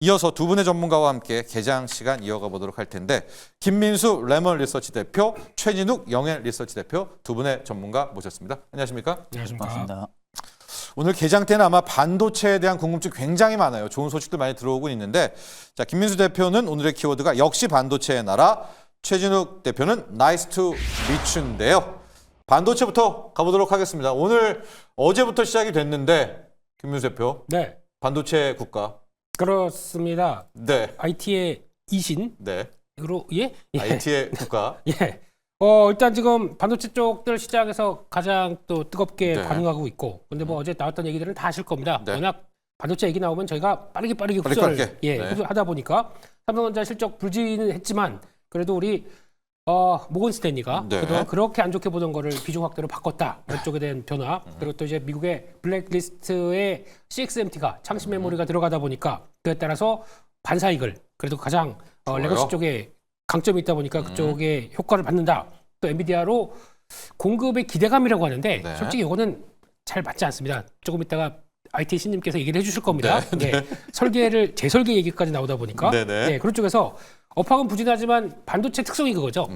이어서 두 분의 전문가와 함께 개장 시간 이어가 보도록 할 텐데 김민수 레몬 리서치 대표, 최진욱 영앤 리서치 대표 두 분의 전문가 모셨습니다. 안녕하십니까? 안녕하십니까? 반갑습니다. 오늘 개장 때는 아마 반도체에 대한 궁금증 굉장히 많아요. 좋은 소식들 많이 들어오고 있는데 자, 김민수 대표는 오늘의 키워드가 역시 반도체의 나라, 최진욱 대표는 나이스 투 미츠인데요. 반도체부터 가보도록 하겠습니다. 오늘 어제부터 시작이 됐는데 김민수 대표, 네, 반도체 국가. 그렇습니다. 네. IT의 이신으로 네. 예? 예. IT의 국가. 예. 일단 지금 반도체 쪽들 시장에서 가장 또 뜨겁게 네. 반응하고 있고, 근데 뭐 어제 나왔던 얘기들은 다 아실 겁니다. 네. 워낙 반도체 얘기 나오면 저희가 빠르게 빠르게. 흡수를 네. 하다 보니까 삼성전자 실적 불지는 했지만 그래도 우리 모건 스탠리가 네. 그동안 그렇게 안 좋게 보던 거를 비중 확대로 바꿨다. 이런 쪽에 대한 변화. 그리고 또 이제 미국의 블랙리스트에 CXMT가 창시 메모리가 들어가다 보니까 그에 따라서 반사이익을 그래도 가장 좋아요. 레거시 쪽에 강점이 있다 보니까 그쪽에 효과를 받는다. 또 엔비디아로 공급의 기대감이라고 하는데 네. 솔직히 이거는 잘 맞지 않습니다. 조금 이따가 IT 신님께서 얘기를 해주실 겁니다. 네. 설계를 재설계 얘기까지 나오다 보니까 네네. 그런 쪽에서 업황은 부진하지만 반도체 특성이 그거죠.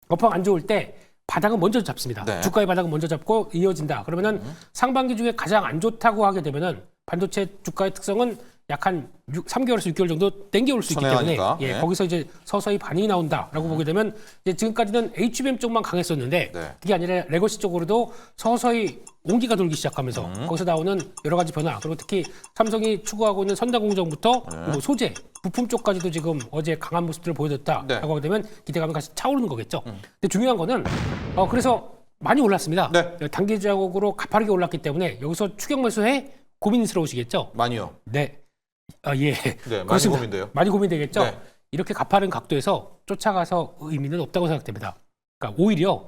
업황 안 좋을 때 바닥은 먼저 잡습니다. 네. 주가의 바닥은 먼저 잡고 이어진다. 그러면은 상반기 중에 가장 안 좋다고 하게 되면은 반도체 주가의 특성은 약 한 3개월에서 6개월 정도 땡겨올 수 있기 때문에 선행하니까. 예, 네. 거기서 이제 서서히 반응이 나온다라고 보게 되면 이제 지금까지는 HBM 쪽만 강했었는데 네. 그게 아니라 레거시 쪽으로도 서서히 온기가 돌기 시작하면서 거기서 나오는 여러 가지 변화 그리고 특히 삼성이 추구하고 있는 선단 공정부터 뭐 소재, 부품 쪽까지도 지금 어제 강한 모습들을 보여줬다라고 네. 하게 되면 기대감이 같이 차오르는 거겠죠. 근데 중요한 거는 그래서 많이 올랐습니다. 네. 단기 자국으로 가파르게 올랐기 때문에 여기서 추격 매수해 고민스러우시겠죠. 많이요. 네. 예. 네, 많이 그렇습니다. 고민돼요. 많이 고민되겠죠. 네. 이렇게 가파른 각도에서 쫓아가서 의미는 없다고 생각됩니다. 그러니까 오히려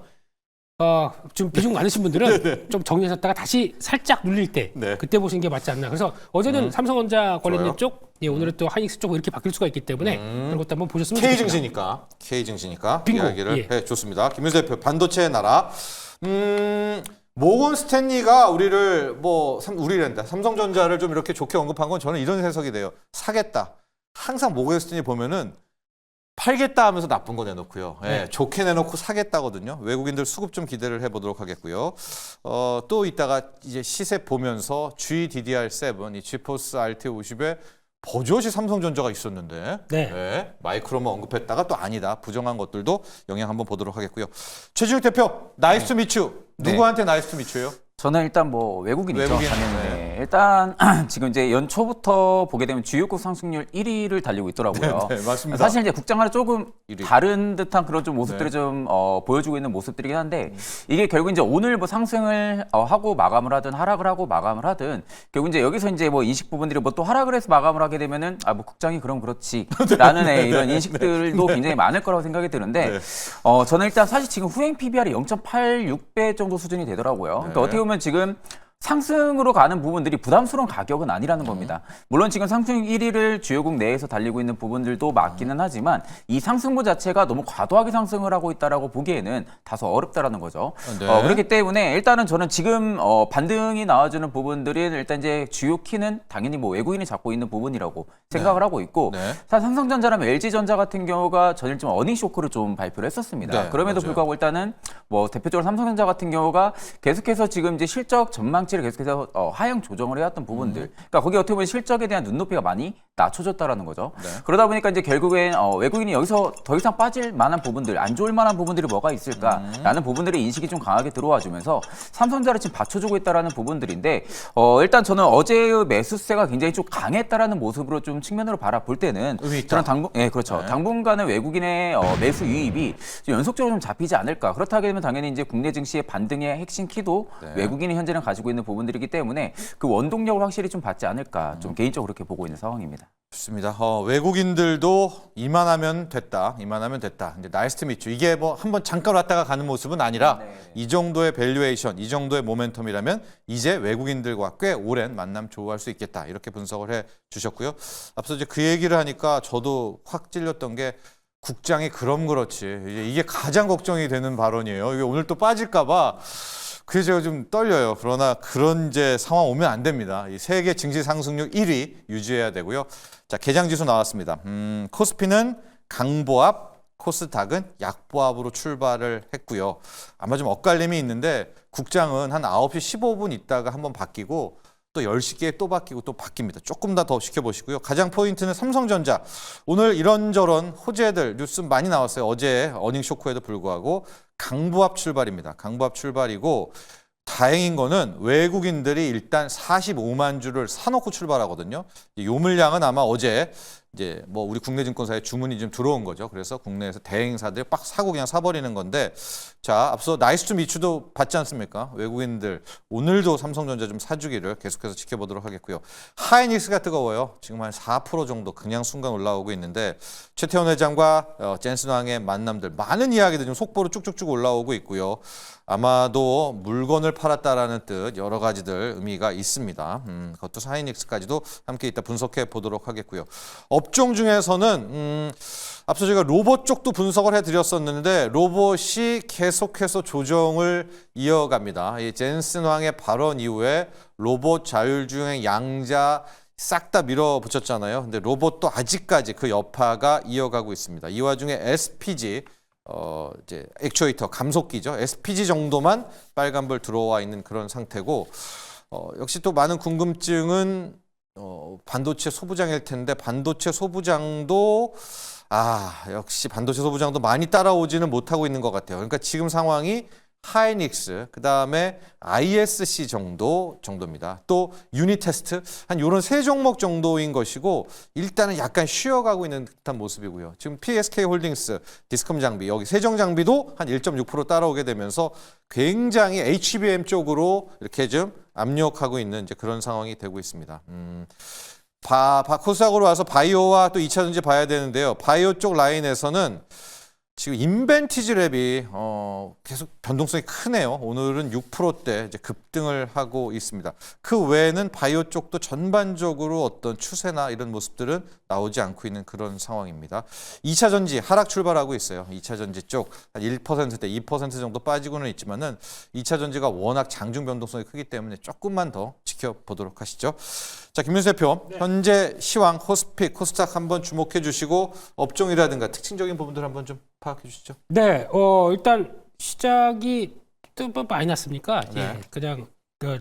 좀 비중 많으신 분들은 좀 정리하셨다가 다시 살짝 눌릴 때 네. 그때 보시는 게 맞지 않나. 그래서 어제는 삼성전자 관련된 좋아요. 쪽, 오늘은 또 하이닉스 쪽 이렇게 바뀔 수가 있기 때문에 그런 것도 한번 보셨으면 K 좋겠습니다. 증시니까 빙고. 이야기를 예. 해 줬습니다. 김민수 대표 반도체의 나라. 모건 스탠리가 우리를 우리랜다. 삼성전자를 좀 이렇게 좋게 언급한 건 저는 이런 해석이 돼요. 사겠다. 항상 모건 스탠리 보면은 팔겠다 하면서 나쁜 거 내놓고요. 예, 네. 좋게 내놓고 사겠다거든요. 외국인들 수급 좀 기대를 해보도록 하겠고요. 또 이따가 이제 시세 보면서 GDDR7, 이 지포스 RT 50에 버젓이 삼성전자가 있었는데 네. 마이크로만 언급했다가 또 아니다. 부정한 것들도 영향 한번 보도록 하겠고요. 최진욱 대표, 나이스 투 미츠. 누구한테 나이스 투 미츠예요? 저는 일단 뭐 외국인이죠. 외국인, 당연히. 네. 일단 지금 이제 연초부터 보게 되면 주요국 상승률 1위를 달리고 있더라고요. 네, 맞습니다. 사실 이제 국장하고 조금 1위. 다른 듯한 그런 좀 모습들을 네. 좀 보여주고 있는 모습들이긴 한데 이게 결국 이제 오늘 뭐 상승을 하고 마감을 하든 하락을 하고 마감을 하든 결국 이제 여기서 이제 뭐 인식 부분들이 뭐 또 하락을 해서 마감을 하게 되면은 뭐 국장이 그럼 그렇지라는 이런 인식들도 굉장히 많을 거라고 생각이 드는데 네. 저는 일단 사실 지금 후행 PBR이 0.86배 정도 수준이 되더라고요. 그러니까 어떻게 보면 지금 상승으로 가는 부분들이 부담스러운 가격은 아니라는 겁니다. 물론 지금 상승 1위를 주요국 내에서 달리고 있는 부분들도 맞기는 하지만 이 상승부 자체가 너무 과도하게 상승을 하고 있다라고 보기에는 다소 어렵다라는 거죠. 네. 그렇기 때문에 일단은 저는 지금 반등이 나와주는 부분들이 일단 이제 주요 키는 당연히 뭐 외국인이 잡고 있는 부분이라고 생각을 하고 있고 네. 사실 삼성전자라면 LG전자 같은 경우가 전일 좀 어닝 쇼크를 좀 발표를 했었습니다. 네, 그럼에도 맞아요. 불구하고 일단은 뭐 대표적으로 삼성전자 같은 경우가 계속해서 지금 이제 실적 전망치를 계속해서 하향 조정을 해왔던 부분들. 그러니까 거기 어떻게 보면 실적에 대한 눈높이가 많이 낮춰졌다라는 거죠. 네. 그러다 보니까 이제 결국엔 외국인이 여기서 더 이상 빠질 만한 부분들, 안 좋을 만한 부분들이 뭐가 있을까라는 부분들의 인식이 좀 강하게 들어와주면서 삼성전자를 지금 받쳐주고 있다라는 부분들인데 일단 저는 어제의 매수세가 굉장히 좀 강했다라는 모습으로 좀 측면으로 바라볼 때는 의미 있다. 저는 그렇죠. 네. 당분간은 외국인의 매수 유입이 좀 연속적으로 좀 잡히지 않을까. 그렇다게 되면 당연히 이제 국내 증시의 반등의 핵심 키도 네. 외국인이 현재는 가지고 있는 부분들이기 때문에 그 원동력을 확실히 좀 받지 않을까. 좀 개인적으로 그렇게 보고 있는 상황입니다. 좋습니다. 외국인들도 이만하면 됐다. 이제 나이스 투 미츠. 이게 뭐 한번 잠깐 왔다가 가는 모습은 아니라 이 정도의 밸류에이션, 이 정도의 모멘텀이라면 이제 외국인들과 꽤 오랜 만남 조우할 수 있겠다. 이렇게 분석을 해 주셨고요. 앞서 이제 그 얘기를 하니까 저도 확 찔렸던 게 국장이 그럼 그렇지. 이게 가장 걱정이 되는 발언이에요. 이게 오늘 또 빠질까 봐 그래서 제가 좀 떨려요. 그러나 그런 이제 상황 오면 안 됩니다. 이 세계 증시 상승률 1위 유지해야 되고요. 자, 개장 지수 나왔습니다. 코스피는 강보합, 코스닥은 약보합으로 출발을 했고요. 아마 좀 엇갈림이 있는데 국장은 한 9시 15분 있다가 한번 바뀌고 또 10시께 또 바뀌고 또 바뀝니다. 조금 더 지켜보시고요. 가장 포인트는 삼성전자. 오늘 이런저런 호재들 뉴스 많이 나왔어요. 어제 어닝 쇼크에도 불구하고 강보합 출발입니다. 강보합 출발이고 다행인 거는 외국인들이 일단 45만 주를 사놓고 출발하거든요. 요 물량은 아마 어제 이제 뭐 우리 국내 증권사에 주문이 좀 들어온 거죠. 그래서 국내에서 대행사들이 빡 사고 그냥 사버리는 건데, 자, 앞서 나이스 투 미추도 받지 않습니까? 외국인들 오늘도 삼성전자 좀 사주기를 계속해서 지켜보도록 하겠고요. 하이닉스가 뜨거워요. 지금 한 4% 정도 그냥 순간 올라오고 있는데 최태원 회장과 젠슨 왕의 만남들 많은 이야기들 좀 속보로 쭉쭉쭉 올라오고 있고요. 아마도 물건을 팔았다라는 뜻 여러 가지들 의미가 있습니다. 그것도 하이닉스까지도 함께 이따 분석해 보도록 하겠고요. 업종 중에서는 앞서 제가 로봇 쪽도 분석을 해드렸었는데 로봇이 계속해서 조정을 이어갑니다. 이 젠슨 왕의 발언 이후에 로봇 자율주행 양자 싹 다 밀어붙였잖아요. 근데 로봇도 아직까지 그 여파가 이어가고 있습니다. 이 와중에 SPG 이제 액추에이터 감속기죠. SPG 정도만 빨간불 들어와 있는 그런 상태고 역시 또 많은 궁금증은 반도체 소부장일 텐데 반도체 소부장도 역시 반도체 소부장도 많이 따라오지는 못하고 있는 것 같아요. 그러니까 지금 상황이 하이닉스, 그 다음에 ISC 정도입니다. 또 유니테스트, 한 요런 세 종목 정도인 것이고 일단은 약간 쉬어가고 있는 듯한 모습이고요. 지금 PSK홀딩스, 디스컴 장비, 여기 세정 장비도 한 1.6% 따라오게 되면서 굉장히 HBM 쪽으로 이렇게 좀 압력하고 있는 이제 그런 상황이 되고 있습니다. 코스닥으로 와서 바이오와 또 2차전지 봐야 되는데요. 바이오 쪽 라인에서는 지금 인벤티지 랩이 계속 변동성이 크네요. 오늘은 6%대 이제 급등을 하고 있습니다. 그 외에는 바이오 쪽도 전반적으로 어떤 추세나 이런 모습들은 나오지 않고 있는 그런 상황입니다. 2차 전지 하락 출발하고 있어요. 2차 전지 쪽 한 1%대 2% 정도 빠지고는 있지만은 2차 전지가 워낙 장중 변동성이 크기 때문에 조금만 더 지켜보도록 하시죠. 자, 김민수 대표, 현재 시황, 코스피, 코스닥 한번 주목해 주시고 업종이라든가 특징적인 부분들 한번 좀 파악해 주시죠. 네, 일단 시작이 또 많이 났습니까? 네. 예, 그냥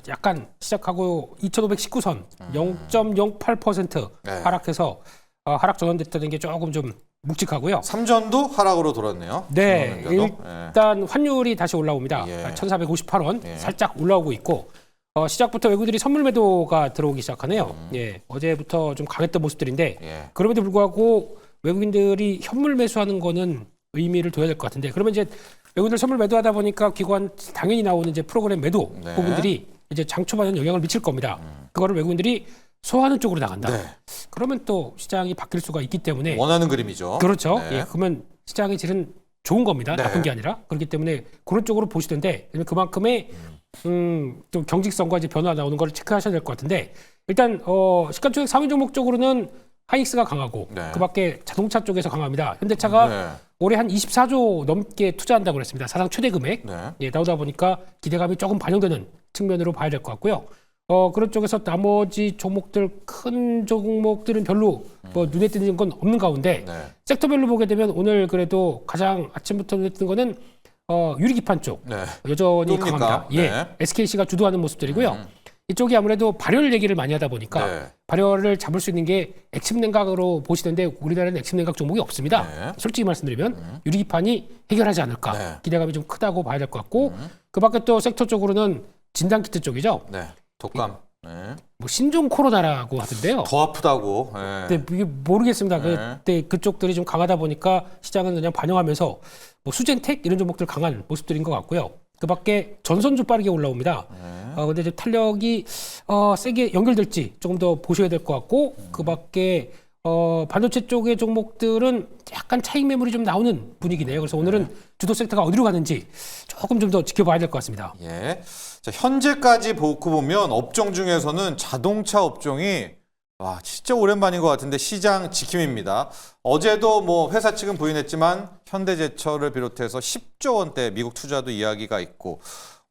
약간 시작하고 2,519선 0.08% 네. 하락해서 하락 전환됐다는 게 조금 좀 묵직하고요. 삼전도 하락으로 돌았네요. 네, 삼전도. 일단 환율이 다시 올라옵니다. 예. 1,458원 예. 살짝 올라오고 있고 시작부터 외국인들이 선물 매도가 들어오기 시작하네요. 예, 어제부터 좀 강했던 모습들인데 예. 그럼에도 불구하고 외국인들이 현물 매수하는 거는 의미를 둬야 될 것 같은데 그러면 이제 외국인들 선물 매도하다 보니까 기관 당연히 나오는 이제 프로그램 매도 네. 부분들이 이제 장초반에는 영향을 미칠 겁니다. 그거를 외국인들이 소화하는 쪽으로 나간다. 네. 그러면 또 시장이 바뀔 수가 있기 때문에 원하는 그림이죠. 그렇죠. 네. 예, 그러면 시장의 질은 좋은 겁니다. 네. 나쁜 게 아니라 그렇기 때문에 그런 쪽으로 보시던데 그만큼의 좀 경직성과 이제 변화 나오는 걸 체크하셔야 될 것 같은데 일단 시가총액 상위 종목 쪽으로는 하이닉스가 강하고 네. 그밖에 자동차 쪽에서 강합니다. 현대차가 네. 올해 한 24조 넘게 투자한다고 그랬습니다. 사상 최대 금액. 네. 예, 나오다 보니까 기대감이 조금 반영되는 측면으로 봐야 될 것 같고요. 그런 쪽에서 나머지 종목들 큰 종목들은 별로 뭐 눈에 띄는 건 없는 가운데 네. 섹터별로 보게 되면 오늘 그래도 가장 아침부터 눈에 띄는 거는 유리기판 쪽 네. 여전히 또입니까? 강합니다. 예, 네. SKC가 주도하는 모습들이고요. 이쪽이 아무래도 발열 얘기를 많이 하다 보니까 네. 발열을 잡을 수 있는 게 액침냉각으로 보시는데 우리나라는 액침냉각 종목이 없습니다. 네. 솔직히 말씀드리면 유리기판이 해결하지 않을까 네. 기대감이 좀 크다고 봐야 될 것 같고 그밖에 또 섹터 쪽으로는 진단키트 쪽이죠. 네. 독감. 네. 뭐 신종 코로나라고 하던데요. 더 아프다고. 네. 근데 이게 모르겠습니다. 네. 그때 그쪽들이 좀 강하다 보니까 시장은 그냥 반영하면서 뭐 수젠텍 이런 종목들 강한 모습들인 것 같고요. 그밖에 전선주 빠르게 올라옵니다. 근데 이제 탄력이 세게 연결될지 조금 더 보셔야 될 것 같고 그밖에 반도체 쪽의 종목들은 약간 차익 매물이 좀 나오는 분위기네요. 그래서 오늘은 주도 섹터가 어디로 가는지 조금 좀 더 지켜봐야 될 것 같습니다. 예. 자, 현재까지 보고 보면 업종 중에서는 자동차 업종이 진짜 오랜만인 것 같은데 시장 지킴입니다. 어제도 뭐 회사 측은 부인했지만 현대제철을 비롯해서 10조 원대 미국 투자도 이야기가 있고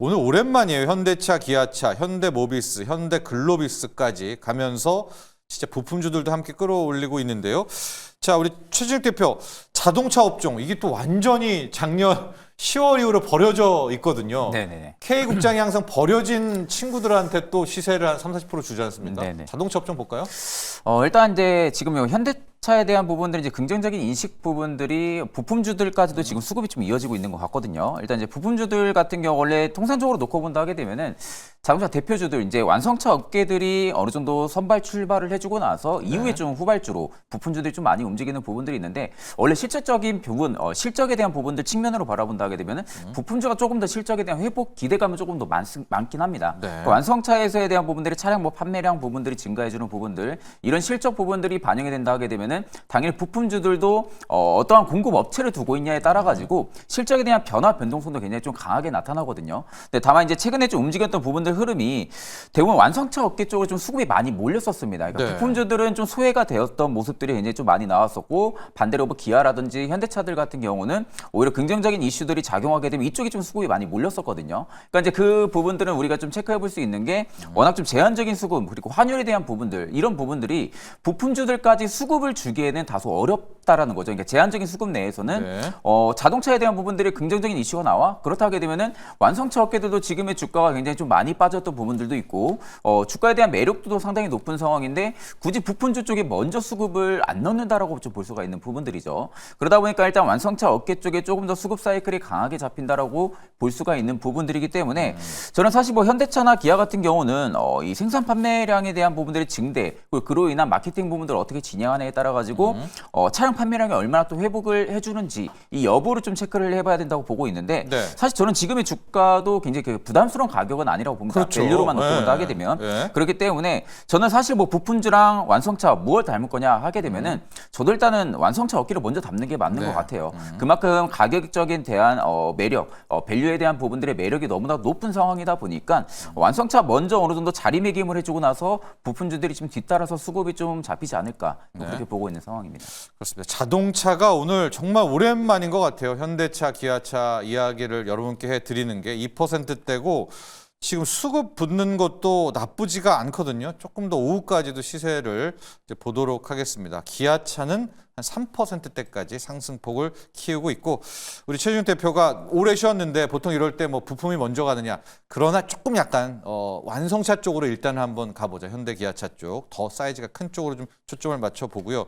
오늘 오랜만이에요. 현대차, 기아차, 현대모비스, 현대글로비스까지 가면서 진짜 부품주들도 함께 끌어올리고 있는데요. 자, 우리 최진욱 대표, 자동차 업종 이게 또 완전히 작년 10월 이후로 버려져 있거든요. 네네네. K국장이 항상 버려진 친구들한테 또 시세를 한 30-40% 주지 않습니까? 네네. 자동차 업종 볼까요? 일단 이제 지금 요 현대차에 대한 부분들이 이제 긍정적인 인식 부분들이 부품주들까지도 지금 수급이 좀 이어지고 있는 것 같거든요. 일단 이제 부품주들 같은 경우 원래 통상적으로 놓고 본다 하게 되면은 자동차 대표주들 이제 완성차 업계들이 어느 정도 선발 출발을 해주고 나서 이후에 좀 후발주로 부품주들이 좀 많이 움직이는 부분들이 있는데 원래 실질적인 부분, 실적에 대한 부분들 측면으로 바라본다 하게 되면은 부품주가 조금 더 실적에 대한 회복 기대감은 조금 더 많긴 합니다. 네. 그 완성차에서에 대한 부분들이 차량 뭐 판매량 부분들이 증가해주는 부분들 이런 실적 부분들이 반영이 된다 하게 되면은 당연히 부품주들도 어떠한 공급 업체를 두고 있냐에 따라 가지고 실적에 대한 변화 변동성도 굉장히 좀 강하게 나타나거든요. 근데 다만 이제 최근에 좀 움직였던 부분들 흐름이 대부분 완성차 업계 쪽으로 좀 수급이 많이 몰렸었습니다. 그러니까 네. 부품주들은 좀 소외가 되었던 모습들이 굉장히 좀 많이 나왔었고 반대로 뭐 기아라든지 현대차들 같은 경우는 오히려 긍정적인 이슈들이 작용하게 되면 이쪽이 좀 수급이 많이 몰렸었거든요. 그러니까 이제 그 부분들은 우리가 좀 체크해 볼 수 있는 게 워낙 좀 제한적인 수급 그리고 환율에 대한 부분들 이런 부분들이 부품주들까지 수급을 주기에는 다소 어렵다라는 거죠. 그러니까 제한적인 수급 내에서는 네. 자동차에 대한 부분들이 긍정적인 이슈가 나와 그렇다 하게 되면은 완성차 업계들도 지금의 주가가 굉장히 좀 많이 빠졌던 부분들도 있고 주가에 대한 매력도도 상당히 높은 상황인데 굳이 부품주 쪽에 먼저 수급을 안 넣는다라고 좀 볼 수가 있는 부분들이죠. 그러다 보니까 일단 완성차 업계 쪽에 조금 더 수급 사이클이 강하게 잡힌다라고 볼 수가 있는 부분들이기 때문에 저는 사실 뭐 현대차나 기아 같은 경우는 이 생산 판매량에 대한 부분들의 증대 그리고 그로 인한 마케팅 부분들을 어떻게 진행하느냐에 따라 가지고 차량 판매량이 얼마나 또 회복을 해주는지 이 여부를 좀 체크를 해봐야 된다고 보고 있는데 네. 사실 저는 지금의 주가도 굉장히 그 부담스러운 가격은 아니라고 봅니다. 그렇죠. 밸류로만 놓고 네. 본다 하게 되면 네. 그렇기 때문에 저는 사실 뭐 부품주랑 완성차 무엇 닮을 거냐 하게 되면은 저도 일단은 완성차 업계를 먼저 담는 게 맞는 네. 것 같아요. 그만큼 가격적인 대한 매력, 밸류에 대한 부분들의 매력이 너무나 높은 상황이다 보니까 완성차 먼저 어느 정도 자리매김을 해주고 나서 부품주들이 좀 뒤따라서 수급이 좀 잡히지 않을까 그렇게 보고 있는 상황입니다. 그렇습니다. 자동차가 오늘 정말 오랜만인 것 같아요. 현대차, 기아차 이야기를 여러분께 해드리는 게 2%대고 지금 수급 붙는 것도 나쁘지가 않거든요. 조금 더 오후까지도 시세를 이제 보도록 하겠습니다. 기아차는 한 3%대까지 상승폭을 키우고 있고 우리 최진욱 대표가 오래 쉬었는데 보통 이럴 때 뭐 부품이 먼저 가느냐. 그러나 조금 약간 완성차 쪽으로 일단 한번 가보자. 현대 기아차 쪽. 더 사이즈가 큰 쪽으로 좀 초점을 맞춰보고요.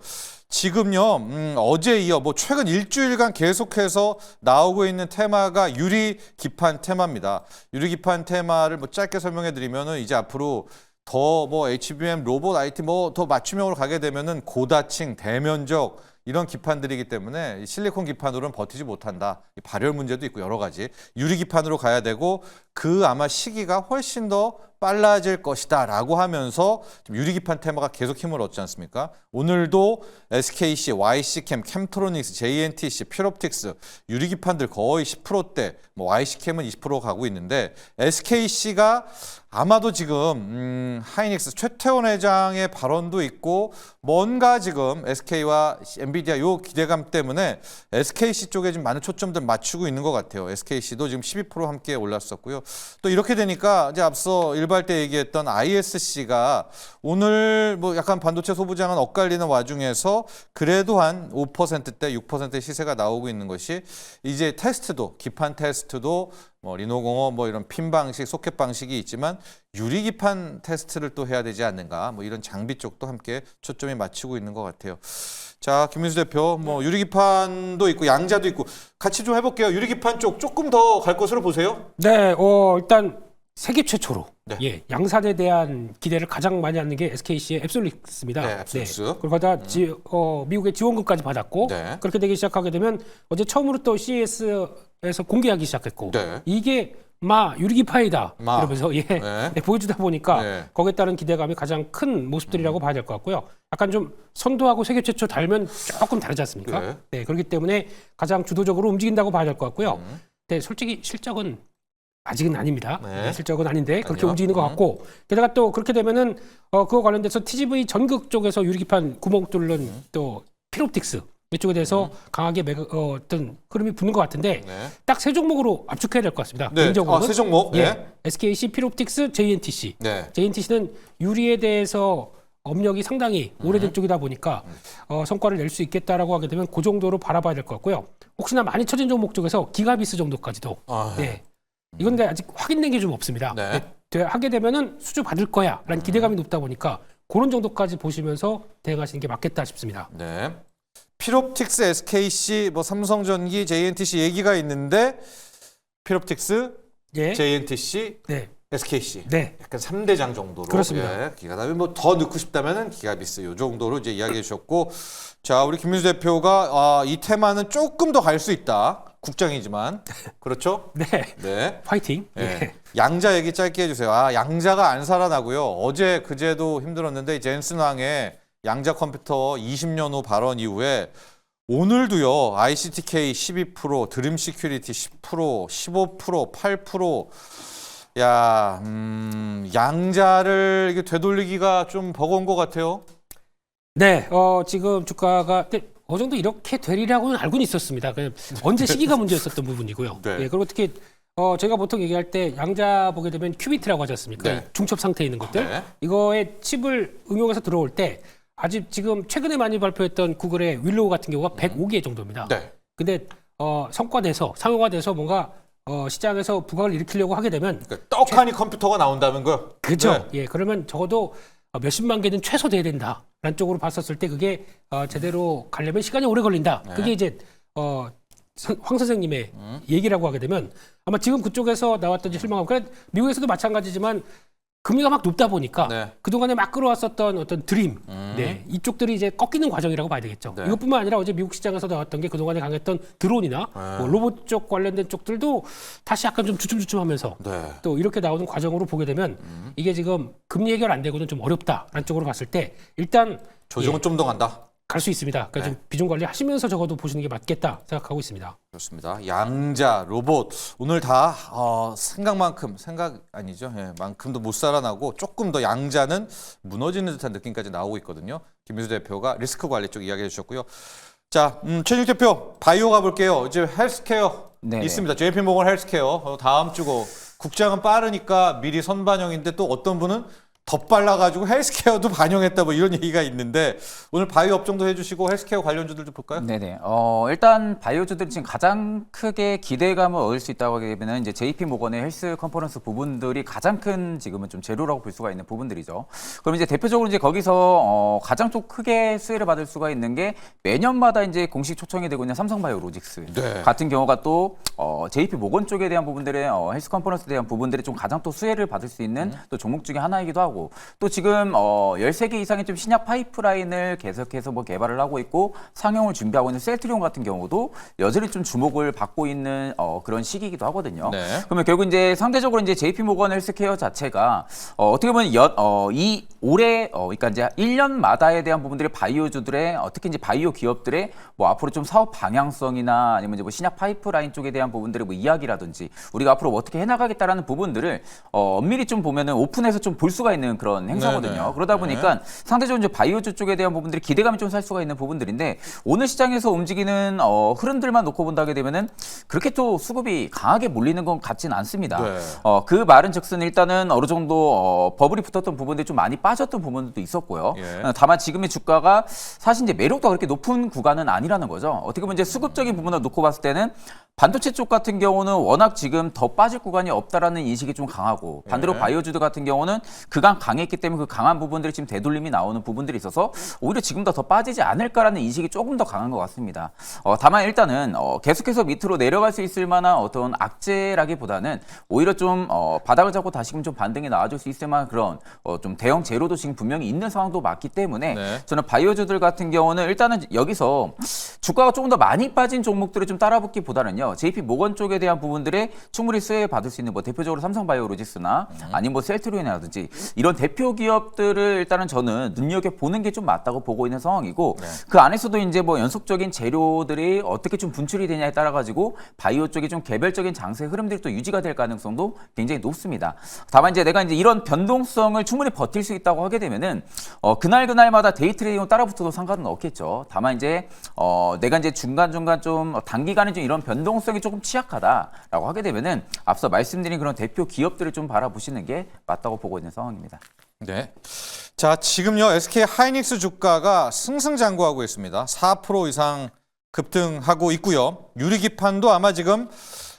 지금요. 어제 이어 뭐 최근 일주일간 계속해서 나오고 있는 테마가 유리 기판 테마입니다. 유리 기판 테마를 뭐 짧게 설명해 드리면은 이제 앞으로 더 뭐 HBM, 로봇, IT 뭐 더 맞춤형으로 가게 되면은 고다층, 대면적 이런 기판들이기 때문에 실리콘 기판으로는 버티지 못한다. 발열 문제도 있고 여러 가지. 유리 기판으로 가야 되고 그 아마 시기가 훨씬 더 빨라질 것이다라고 하면서 유리 기판 테마가 계속 힘을 얻지 않습니까? 오늘도 SKC, YC캠, 캠트로닉스, JNTC, 퓨롭틱스 유리 기판들 거의 10%대, 뭐 YC캠은 20% 가고 있는데 SKC가 아마도 지금 하이닉스 최태원 회장의 발언도 있고 뭔가 지금 SK와 엔비디아 요 기대감 때문에 SKC 쪽에 지금 많은 초점들 맞추고 있는 것 같아요. SKC도 지금 12% 함께 올랐었고요. 또 이렇게 되니까 이제 앞서 일발 때 얘기했던 ISC가 오늘 뭐 약간 반도체 소부장은 엇갈리는 와중에서 그래도 한 5%대, 6%의 시세가 나오고 있는 것이 이제 테스트도 기판 테스트도 뭐 리노공업 뭐 이런 핀 방식, 소켓 방식이 있지만 유리 기판 테스트를 또 해야 되지 않는가 뭐 이런 장비 쪽도 함께 초점이 맞추고 있는 것 같아요. 자, 김민수 대표 뭐 유리 기판도 있고 양자도 있고 같이 좀 해볼게요. 유리 기판 쪽 조금 더 갈 것으로 보세요. 네, 일단 세계 최초로 네. 양산에 대한 기대를 가장 많이 하는 게 SKC의 앱솔릭스입니다. 네, 앱솔릭스. 그리고 다 미국의 지원금까지 받았고 네. 그렇게 되기 시작하게 되면 어제 처음으로 또 CES에서 공개하기 시작했고 네. 이게 유리기파이다 이러면서 보여주다 보니까 네. 거기에 따른 기대감이 가장 큰 모습들이라고 봐야 될 것 같고요. 약간 좀 선도하고 세계 최초 달면 조금 다르지 않습니까? 네. 네, 그렇기 때문에 가장 주도적으로 움직인다고 봐야 될 것 같고요. 근데 솔직히 실적은 아직은 아닙니다. 네. 실적은 아닌데 그렇게 아니요. 움직이는 것 같고 게다가 또 그렇게 되면은 그거 관련돼서 TGV 전극 쪽에서 유리기판 구멍 뚫는 또 핀옵틱스 이쪽에 대해서 강하게 어떤 흐름이 붙는 것 같은데 네. 딱 세 종목으로 압축해야 될 것 같습니다. 네. 개인적으로는 세 종목. 예, 네. SKC, 필옵틱스, JNTC. 네. JNTC는 유리에 대해서 업력이 상당히 오래된 쪽이다 보니까 성과를 낼 수 있겠다라고 하게 되면 그 정도로 바라봐야 될 것 같고요. 혹시나 많이 쳐진 종목 중에서 기가비스 정도까지도. 네. 이건 근데 아직 확인된 게 좀 없습니다. 네. 하게 되면은 수주 받을 거야라는 기대감이 높다 보니까 그런 정도까지 보시면서 대응하시는 게 맞겠다 싶습니다. 네. 필옵틱스, SKC, 뭐 삼성전기, JNTC 얘기가 있는데 필옵틱스, 예. JNTC, 네. SKC. 네. 약간 3대장 정도로. 그렇습니다. 예, 그다음에 뭐 더 넣고 싶다면은 기가비스 요 정도로 이제 이야기해 주셨고, 자 우리 김민수 대표가 이 테마는 조금 더 갈 수 있다. 국장이지만 그렇죠? 네. 네. 파이팅. 예. 예. 양자 얘기 짧게 해주세요. 양자가 안 살아나고요. 어제 그제도 힘들었는데 젠슨왕의 양자 컴퓨터 20년 후 발언 이후에 오늘도요. ICTK 12%, 드림 시큐리티 10%, 15%, 8%. 야, 양자를 이게 되돌리기가 좀 버거운 것 같아요. 네. 지금 주가가 어느 정도 이렇게 되리라고는 알고는 있었습니다. 그냥 언제 시기가 문제였었던 부분이고요. 네. 예, 그리고 특히 제가 보통 얘기할 때 양자 보게 되면 큐비트라고 하지 않습니까? 네. 중첩 상태에 있는 것들. 네. 이거에 칩을 응용해서 들어올 때 아직 지금 최근에 많이 발표했던 구글의 윌로우 같은 경우가 105개 정도입니다. 네. 근데 성과돼서 상용화돼서 뭔가 시장에서 부각을 일으키려고 하게 되면 그러니까 떡하니 컴퓨터가 나온다는 거요. 그죠. 네. 예, 그러면 적어도 몇십만 개는 최소 돼야 된다라는 쪽으로 봤었을 때 그게 제대로 가려면 시간이 오래 걸린다. 네. 그게 이제 황 선생님의 얘기라고 하게 되면 아마 지금 그쪽에서 나왔던 실망하고 그러니까 미국에서도 마찬가지지만 금리가 막 높다 보니까 네. 그동안에 막 끌어왔었던 어떤 드림 네, 이쪽들이 이제 꺾이는 과정이라고 봐야 되겠죠. 네. 이것뿐만 아니라 어제 미국 시장에서 나왔던 게 그동안에 강했던 드론이나 뭐 로봇 쪽 관련된 쪽들도 다시 약간 좀 주춤주춤하면서 네. 또 이렇게 나오는 과정으로 보게 되면 이게 지금 금리 해결 안 되고는 좀 어렵다라는 쪽으로 봤을 때 일단 조정은 좀 더 간다. 갈 수 있습니다. 그러니까 좀 비중 관리하시면서 적어도 보시는 게 맞겠다 생각하고 있습니다. 그렇습니다. 양자, 로봇 오늘 다 생각만큼 생각 아니죠. 예, 만큼도 못 살아나고 조금 더 양자는 무너지는 듯한 느낌까지 나오고 있거든요. 김민수 대표가 리스크 관리 쪽 이야기해 주셨고요. 자, 최진욱 대표 바이오 가볼게요. 이제 헬스케어 네네. 있습니다. JP모건 헬스케어 다음 주고 국장은 빠르니까 미리 선반영인데 또 어떤 분은 더 빨라가지고 헬스케어도 반영했다 뭐 이런 얘기가 있는데 오늘 바이오 업종도 해주시고 헬스케어 관련주들 좀 볼까요? 네네. 일단 바이오주들이 지금 가장 크게 기대감을 얻을 수 있다고 하게 되면 이제 JP 모건의 헬스 컨퍼런스 부분들이 가장 큰 지금은 좀 재료라고 볼 수가 있는 부분들이죠. 그럼 이제 대표적으로 이제 거기서 가장 좀 크게 수혜를 받을 수가 있는 게 매년마다 이제 공식 초청이 되고 있는 삼성바이오로직스 네. 같은 경우가 또 JP 모건 쪽에 대한 부분들의 헬스 컨퍼런스에 대한 부분들이 좀 가장 또 수혜를 받을 수 있는 또 종목 중에 하나이기도 하고 또 지금 13개 이상의 좀 신약 파이프라인을 계속해서 뭐 개발을 하고 있고 상용을 준비하고 있는 셀트리온 같은 경우도 여전히 좀 주목을 받고 있는 그런 시기이기도 하거든요. 네. 그러면 결국 이제 상대적으로 이제 JP 모건 헬스케어 자체가 어떻게 보면 이 올해 그러니까 이제 1년마다에 대한 부분들이 바이오주들의 특히 이제 바이오 기업들의 뭐 앞으로 좀 사업 방향성이나 아니면 이제 뭐 신약 파이프라인 쪽에 대한 부분들의 뭐 이야기라든지 우리가 앞으로 뭐 어떻게 해나가겠다라는 부분들을 엄밀히 좀 보면은 오픈해서 좀 볼 수가 있는 그런 행사거든요. 네네. 그러다 보니까 상대적으로 이제 바이오주 쪽에 대한 부분들이 기대감이 좀 살 수가 있는 부분들인데 오늘 시장에서 움직이는 흐름들만 놓고 본다게 되면은 그렇게 또 수급이 강하게 몰리는 것 같지는 않습니다. 네. 그 말은즉슨 일단은 어느 정도 버블이 붙었던 부분들이 좀 많이 빠졌던 부분들도 있었고요. 예. 다만 지금의 주가가 사실 이제 매력도가 그렇게 높은 구간은 아니라는 거죠. 어떻게 보면 이제 수급적인 부분을 놓고 봤을 때는 반도체 쪽 같은 경우는 워낙 지금 더 빠질 구간이 없다라는 인식이 좀 강하고 반대로 예. 바이오주드 같은 경우는 그간 강했기 때문에 그 강한 부분들이 지금 되돌림이 나오는 부분들이 있어서 오히려 지금보다 더 빠지지 않을까라는 인식이 조금 더 강한 것 같습니다. 다만 일단은 계속해서 밑으로 내려갈 수 있을 만한 어떤 악재라기보다는 오히려 좀 바닥을 잡고 다시금 좀 반등이 나와줄 수 있을 만한 그런 좀 대형 재료도 지금 분명히 있는 상황도 맞기 때문에 네. 저는 바이오주들 같은 경우는 일단은 여기서 주가가 조금 더 많이 빠진 종목들을 좀 따라붙기보다는요. JP 모건 쪽에 대한 부분들에 충분히 수혜 받을 수 있는 뭐 대표적으로 삼성바이오로직스나 아니면 뭐 셀트리온이라든지 이런 대표 기업들을 일단은 저는 눈여겨 보는 게 좀 맞다고 보고 있는 상황이고 네. 그 안에서도 이제 뭐 연속적인 재료들이 어떻게 좀 분출이 되냐에 따라 가지고 바이오 쪽이 좀 개별적인 장세 흐름들이 또 유지가 될 가능성도 굉장히 높습니다. 다만 이제 내가 이제 이런 변동성을 충분히 버틸 수 있다고 하게 되면은 그날마다 데이 트레이딩으로 따라붙어도 상관은 없겠죠. 다만 이제 내가 이제 중간중간 좀 단기간에 좀 이런 변동성이 조금 취약하다라고 하게 되면은 앞서 말씀드린 그런 대표 기업들을 좀 바라보시는 게 맞다고 보고 있는 상황입니다. 네. 자, 지금요 SK 하이닉스 주가가 승승장구하고 있습니다. 4% 이상 급등하고 있고요. 유리기판도 아마 지금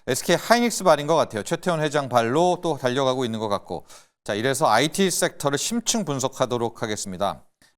SK 하이닉스 발인 것 같아요. 최태원 회장 발로 또 달려가고 있는 것 같고. 자, 이래서 IT 섹터를 심층 분석하도록 하겠습니다.